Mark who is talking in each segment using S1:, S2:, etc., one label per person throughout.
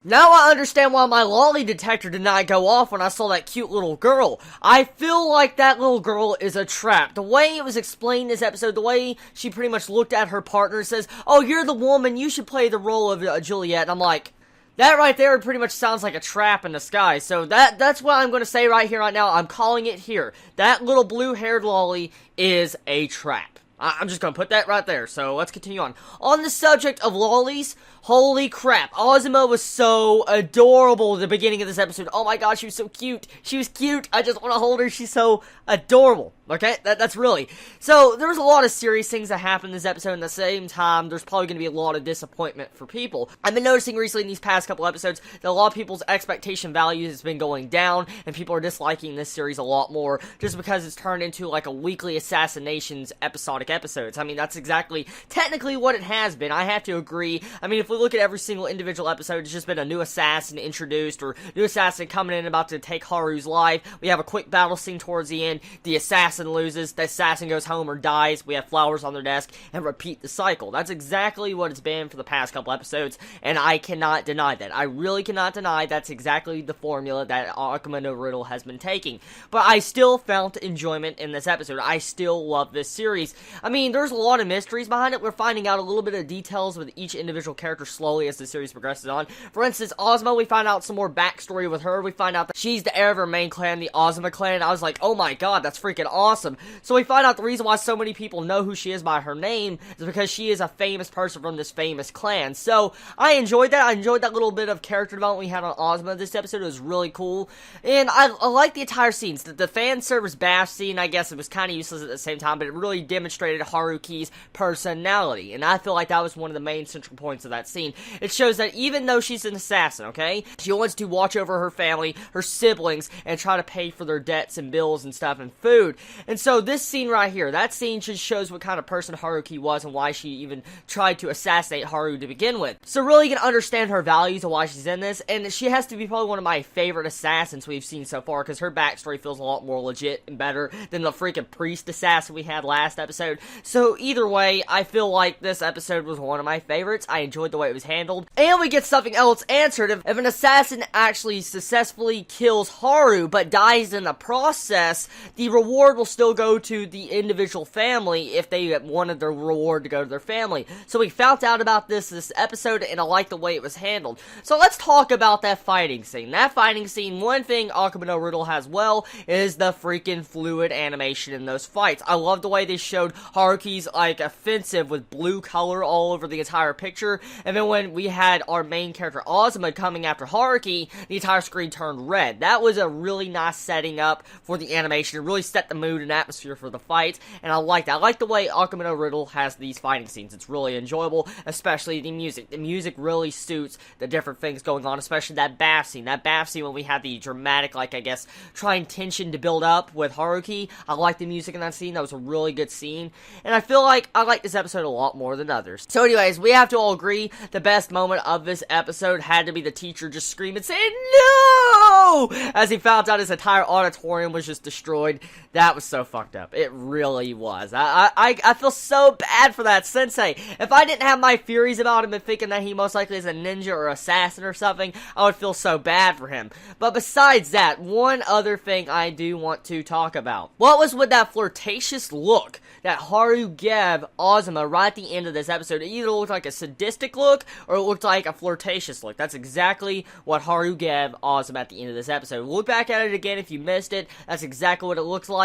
S1: Now I understand why my Loli detector did not go off when I saw that cute little girl. I feel like that little girl is a trap. The way it was explained in this episode, the way she pretty much looked at her partner and says, "Oh, you're the woman, you should play the role of Juliet," and I'm like, that right there pretty much sounds like a trap in disguise. So that's what I'm going to say right here, right now. I'm calling it here. That little blue-haired Loli is a trap. I'm just going to put that right there, so let's continue on. On the subject of lolis, holy crap, Ozma was so adorable at the beginning of this episode. Oh my god, she was so cute. She was cute. I just want to hold her. She's so adorable. Okay, that's really. So, there was a lot of serious things that happened in this episode, and at the same time, there's probably going to be a lot of disappointment for people. I've been noticing recently in these past couple episodes that a lot of people's expectation values has been going down, and people are disliking this series a lot more, just because it's turned into like a weekly assassinations episodic episodes. I mean, that's exactly, technically what it has been. I have to agree. I mean, if we look at every single individual episode, it's just been a new assassin introduced, or new assassin coming in about to take Haru's life. We have a quick battle scene towards the end. The assassin loses, the assassin goes home or dies, we have flowers on their desk, and repeat the cycle. That's exactly what it's been for the past couple episodes, and I cannot deny that. I really cannot deny that's exactly the formula that Akuma no Riddle has been taking. But I still found enjoyment in this episode. I still love this series. I mean, there's a lot of mysteries behind it. We're finding out a little bit of details with each individual character slowly as the series progresses on. For instance, Ozma, we find out some more backstory with her. We find out that she's the heir of her main clan, the Ozma clan. I was like, oh my god, that's freaking awesome. So we find out the reason why so many people know who she is by her name is because she is a famous person from this famous clan. So I enjoyed that. I enjoyed that little bit of character development we had on Ozma this episode. It was really cool. And I like the entire scenes. The fan service bash scene, I guess it was kind of useless at the same time, but it really demonstrated Haruki's personality. And I feel like that was one of the main central points of that scene. It shows that even though she's an assassin, okay, she wants to watch over her family, her siblings, and try to pay for their debts and bills and stuff and food. And so this scene right here, that scene just shows what kind of person Haruki was and why she even tried to assassinate Haru to begin with. So really you can understand her values and why she's in this, and she has to be probably one of my favorite assassins we've seen so far, because her backstory feels a lot more legit and better than the freaking priest assassin we had last episode. So either way, I feel like this episode was one of my favorites. I enjoyed the way it was handled, and we get something else answered. If an assassin actually successfully kills Haru, but dies in the process, the reward will still go to the individual family if they wanted their reward to go to their family. So we found out about this episode, and I like the way it was handled. So let's talk about that fighting scene. That fighting scene, one thing Akuma no Riddle has well is the freaking fluid animation in those fights. I love the way they showed Haruki's like offensive with blue color all over the entire picture, and then when we had our main character Ozma coming after Haruki, the entire screen turned red. That was a really nice setting up for the animation. It really set the mood and atmosphere for the fight, and I like that. I like the way Akuma no Riddle has these fighting scenes. It's really enjoyable, especially the music. The music really suits the different things going on, especially that bath scene. That bath scene when we had the dramatic, like, I guess, trying tension to build up with Haruki. I like the music in that scene. That was a really good scene, and I feel like I like this episode a lot more than others. So anyways, we have to all agree the best moment of this episode had to be the teacher just screaming, saying, "No!" as he found out his entire auditorium was just destroyed. That was so fucked up. It really was. I feel so bad for that sensei. If I didn't have my theories about him and thinking that he most likely is a ninja or assassin or something, I would feel so bad for him. But besides that, one other thing I do want to talk about. What was with that flirtatious look that Haru gave Ozma right at the end of this episode? It either looked like a sadistic look or it looked like a flirtatious look. That's exactly what Haru gave Ozma at the end of this episode. Look back at it again if you missed it. That's exactly what it looks like.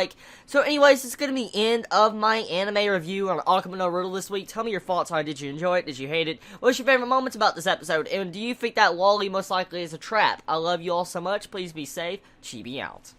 S1: So anyways, this is going to be the end of my anime review on Akuma no Riddle this week. Tell me your thoughts on it. Did you enjoy it? Did you hate it? What's your favorite moments about this episode? And do you think that Loli most likely is a trap? I love you all so much. Please be safe. Chibi out.